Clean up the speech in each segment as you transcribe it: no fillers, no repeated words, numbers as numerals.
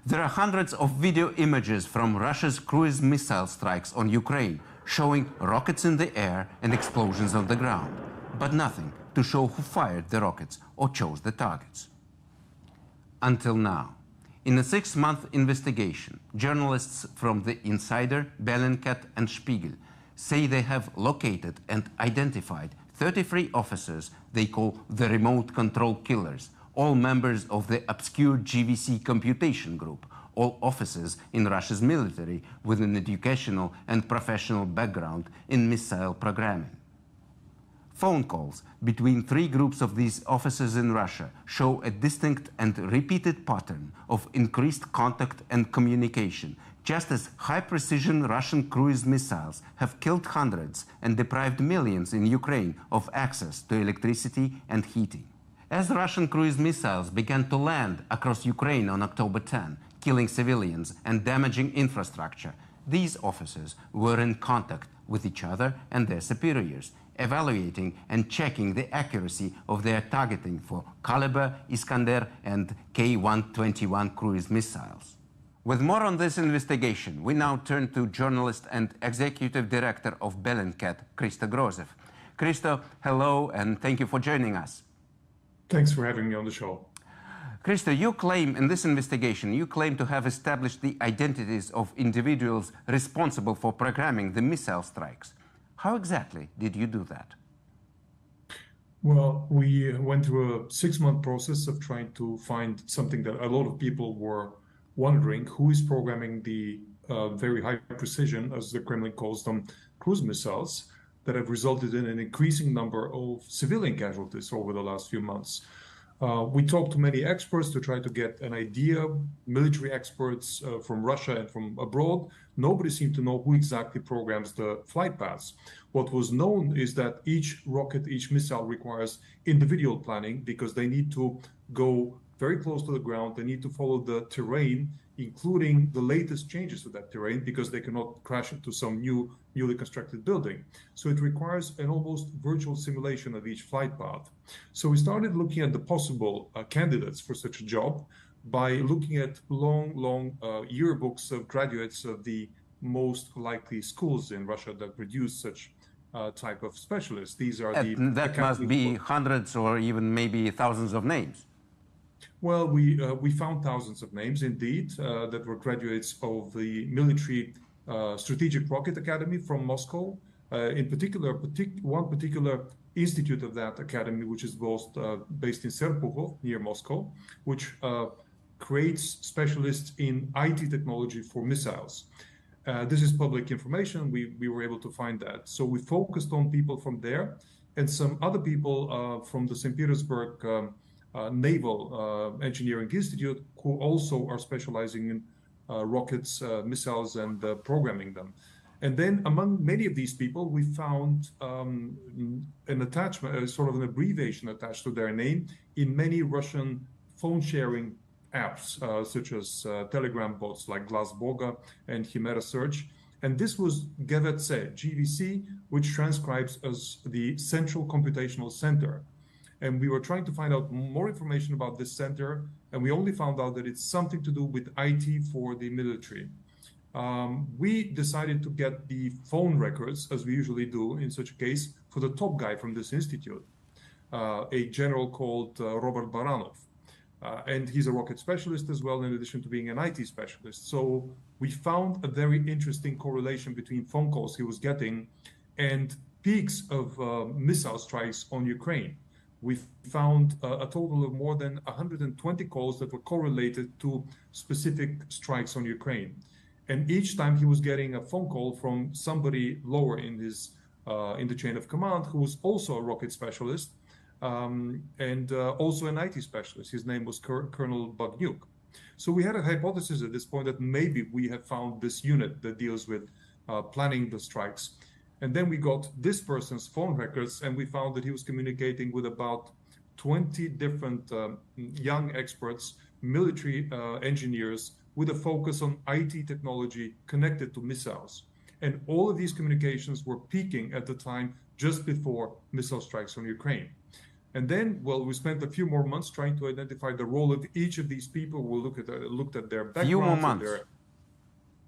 There are hundreds of video images from Russia's cruise missile strikes on Ukraine, showing rockets in the air and explosions on the ground, but nothing to show who fired the rockets or chose the targets. Until now. In a 6-month investigation, journalists from The Insider, Bellingcat, and Spiegel say they have located and identified 33 officers they call the remote control killers, all members of the obscure GVC computation group, all officers in Russia's military with an educational and professional background in missile programming. Phone calls between 3 groups of these officers in Russia show a distinct and repeated pattern of increased contact and communication, just as high-precision Russian cruise missiles have killed hundreds and deprived millions in Ukraine of access to electricity and heating. As Russian cruise missiles began to land across Ukraine on October 10, killing civilians and damaging infrastructure, these officers were in contact with each other and their superiors, evaluating and checking the accuracy of their targeting for Kalibr, Iskander, and K-121 cruise missiles. With more on this investigation, we now turn to journalist and executive director of Bellingcat, Christo Grozev. Christo, hello, and thank you for joining us. Thanks for having me on the show. Christo, you claim in this investigation, you claim to have established the identities of individuals responsible for programming the missile strikes. How exactly did you do that? Well, we went through a 6-month process of trying to find something that a lot of people were wondering: who is programming the very high precision, as the Kremlin calls them, cruise missiles that have resulted in an increasing number of civilian casualties over the last few months. We talked to many experts to try to get an idea, military experts from Russia and from abroad. Nobody seemed to know who exactly programs the flight paths. What was known is that each rocket, each missile requires individual planning, because they need to go very close to the ground. They need to follow the terrain, including the latest changes to that terrain, because they cannot crash into some newly constructed building. So it requires an almost virtual simulation of each flight path. So we started looking at the possible candidates for such a job by looking at long yearbooks of graduates of the most likely schools in Russia that produce such type of specialists. These are that must be hundreds or even maybe thousands of names. Well, we found thousands of names indeed that were graduates of the military Strategic Rocket Academy from Moscow. In particular, one particular institute of that academy, which is based in Serpukhov near Moscow, which creates specialists in IT technology for missiles. This is public information. We were able to find that. So we focused on people from there and some other people from the St. Petersburg Naval Engineering Institute, who also are specializing in rockets, missiles, and programming them. And then among many of these people, we found an attachment, sort of an abbreviation attached to their name in many Russian phone sharing apps, such as Telegram bots like Glasboga and Chimera Search. And this was GVC, GVC, which transcribes as the Central Computational Center. And we were trying to find out more information about this center, and we only found out that it's something to do with IT for the military. We decided to get the phone records, as we usually do in such a case, for the top guy from this institute, a general called Robert Baranov. And he's a rocket specialist as well, in addition to being an IT specialist. So we found a very interesting correlation between phone calls he was getting and peaks of missile strikes on Ukraine. We found a total of more than 120 calls that were correlated to specific strikes on Ukraine. And each time he was getting a phone call from somebody lower in the chain of command, who was also a rocket specialist and also an IT specialist. His name was Colonel Bagnyuk. So we had a hypothesis at this point that maybe we have found this unit that deals with planning the strikes. And then we got this person's phone records, and we found that he was communicating with about 20 different young experts, military engineers, with a focus on IT technology connected to missiles. And all of these communications were peaking at the time just before missile strikes on Ukraine. And then, well, we spent a few more months trying to identify the role of each of these people. We looked at their Few more backgrounds and months. their.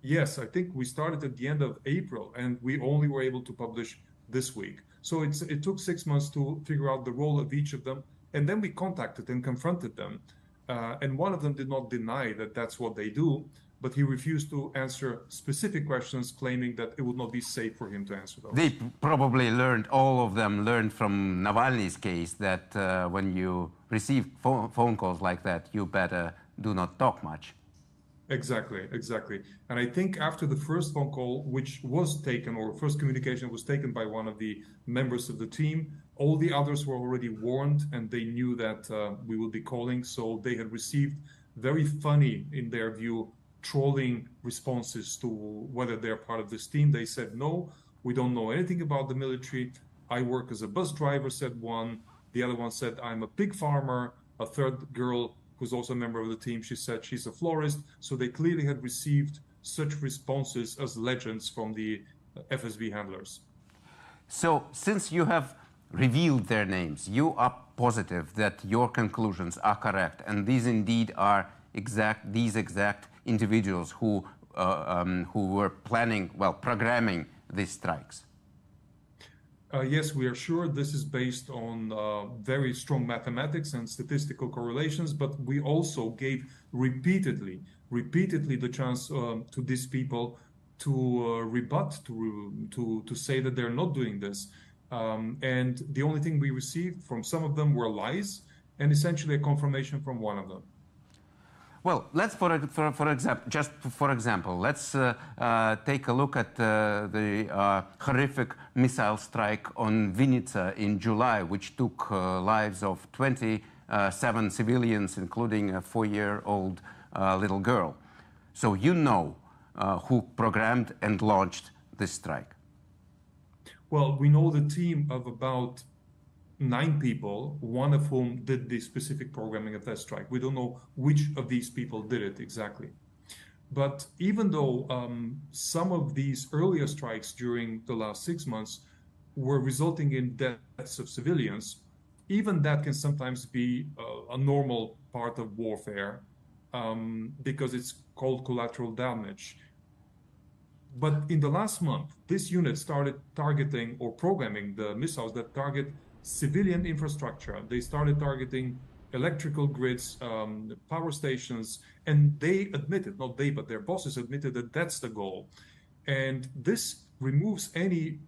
Yes, I think we started at the end of April, and we only were able to publish this week. So it took 6 months to figure out the role of each of them, and then we contacted and confronted them. And one of them did not deny that that's what they do, but he refused to answer specific questions, claiming that it would not be safe for him to answer They those. probably learned, all of them learned from Navalny's case that when you receive phone calls like that, you better do not talk much. Exactly, exactly. And I think after the first phone call, which was taken, or first communication was taken by one of the members of the team, all the others were already warned and they knew that we would be calling. So they had received very funny, in their view, trolling responses to whether they're part of this team. They said, no, we don't know anything about the military. I work as a bus driver, said one. The other one said, I'm a pig farmer. A third girl, who's also a member of the team, she said she's a florist. So they clearly had received such responses as legends from the FSB handlers. So, since you have revealed their names, you are positive that your conclusions are correct, and these indeed are these exact individuals who were planning, well, programming these strikes. Yes, we are sure this is based on very strong mathematics and statistical correlations, but we also gave repeatedly the chance to these people to rebut, to say that they're not doing this. And the only thing we received from some of them were lies and essentially a confirmation from one of them. Well, let's for example, let's take a look at the horrific missile strike on Vinica in July, which took lives of 27 civilians, including a 4-year-old little girl. So you know who programmed and launched this strike. Well, we know the team of about 9 people, one of whom did the specific programming of that strike. We don't know which of these people did it exactly. But even though some of these earlier strikes during the last 6 months were resulting in deaths of civilians, even that can sometimes be a normal part of warfare because it's called collateral damage. But in the last month, this unit started targeting or programming the missiles that target civilian infrastructure. They started targeting electrical grids, power stations, and they admitted, not they, but their bosses admitted that that's the goal. And this removes any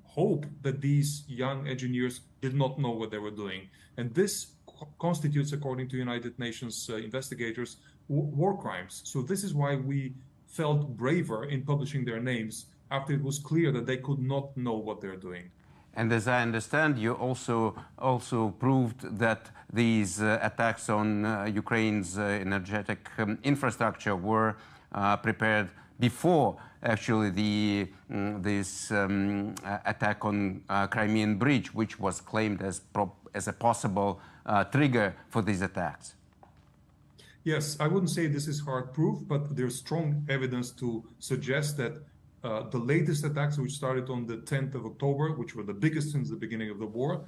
hope that these young engineers did not know what they were doing. And this constitutes, according to United Nations investigators, war crimes. So this is why we felt braver in publishing their names after it was clear that they could not know what they're doing. And as I understand, you also proved that these attacks on Ukraine's energetic infrastructure were prepared before actually this attack on Crimean Bridge, which was claimed as a possible trigger for these attacks. Yes, I wouldn't say this is hard proof, but there's strong evidence to suggest that the latest attacks, which started on the 10th of October, which were the biggest since the beginning of the war,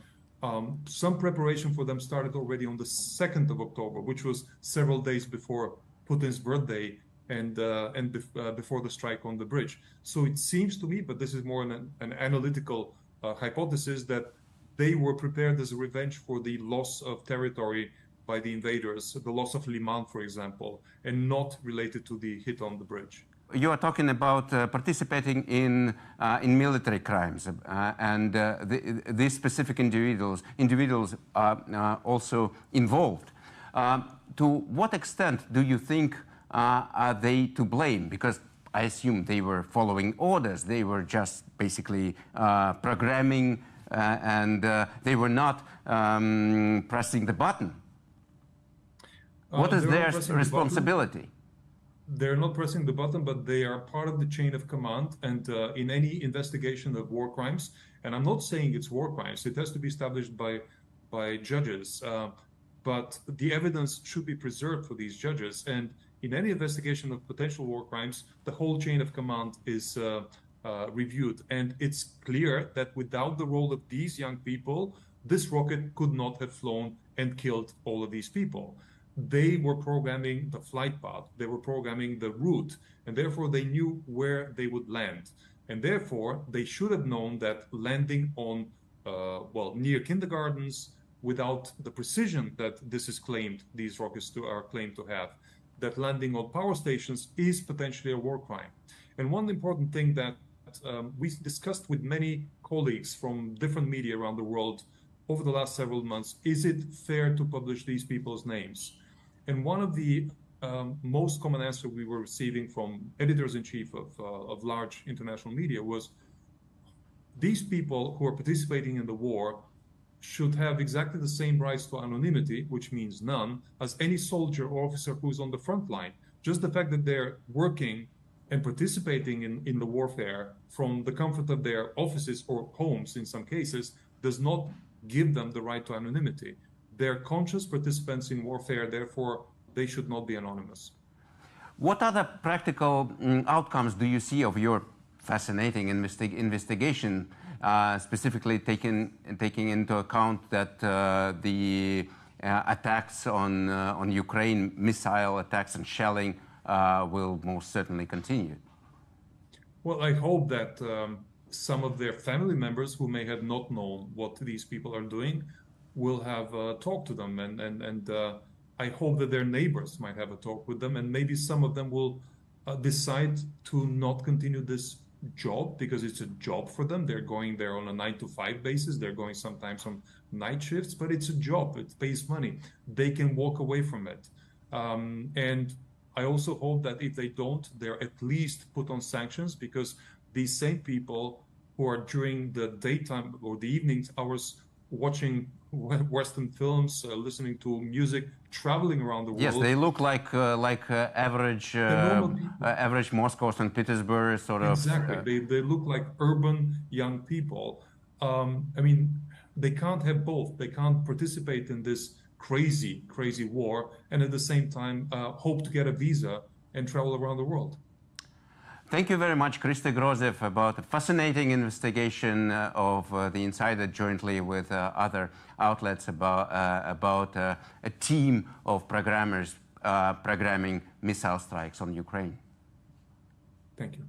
some preparation for them started already on the 2nd of October, which was several days before Putin's birthday and before the strike on the bridge. So it seems to me, but this is more an analytical hypothesis, that they were prepared as a revenge for the loss of territory by the invaders, the loss of Liman, for example, and not related to the hit on the bridge. You are talking about participating in military crimes, and these specific individuals are also involved. To what extent do you think are they to blame? Because I assume they were following orders. They were just basically programming, and they were not pressing the button. What is their responsibility? They're not pressing the button, but they are part of the chain of command. And in any investigation of war crimes, and I'm not saying it's war crimes, it has to be established by judges. But the evidence should be preserved for these judges. And in any investigation of potential war crimes, the whole chain of command is reviewed. And it's clear that without the role of these young people, this rocket could not have flown and killed all of these people. They were programming the flight path, they were programming the route, and therefore they knew where they would land. And therefore, they should have known that landing on, near kindergartens, without the precision that this is claimed, these rockets are claimed to have, that landing on power stations is potentially a war crime. And one important thing that we discussed with many colleagues from different media around the world over the last several months, is it fair to publish these people's names? And one of the most common answer we were receiving from editors-in-chief of large international media was, these people who are participating in the war should have exactly the same rights to anonymity, which means none, as any soldier or officer who's on the front line. Just the fact that they're working and participating in the warfare from the comfort of their offices or homes in some cases does not give them the right to anonymity. They're conscious participants in warfare, therefore they should not be anonymous. What other practical outcomes do you see of your fascinating investigation, specifically taking into account that the attacks on Ukraine, missile attacks and shelling, will most certainly continue? Well, I hope that some of their family members who may have not known what these people are doing will have talked to them, and I hope that their neighbors might have a talk with them, and maybe some of them will decide to not continue this job because it's a job for them. They're going there on a 9-to-5 basis. They're going sometimes on night shifts, but it's a job. It pays money. They can walk away from it. And I also hope that if they don't, they're at least put on sanctions, because these same people who are during the daytime or the evening hours watching Western films, listening to music, traveling around the world. Yes, they look like average average Moscow and Petersburg sort of. Exactly, they look like urban young people. I mean, they can't have both. They can't participate in this crazy war and at the same time hope to get a visa and travel around the world. Thank you very much, Krista Grozev, about a fascinating investigation of the Insider jointly with other outlets about a team of programmers programming missile strikes on Ukraine. Thank you.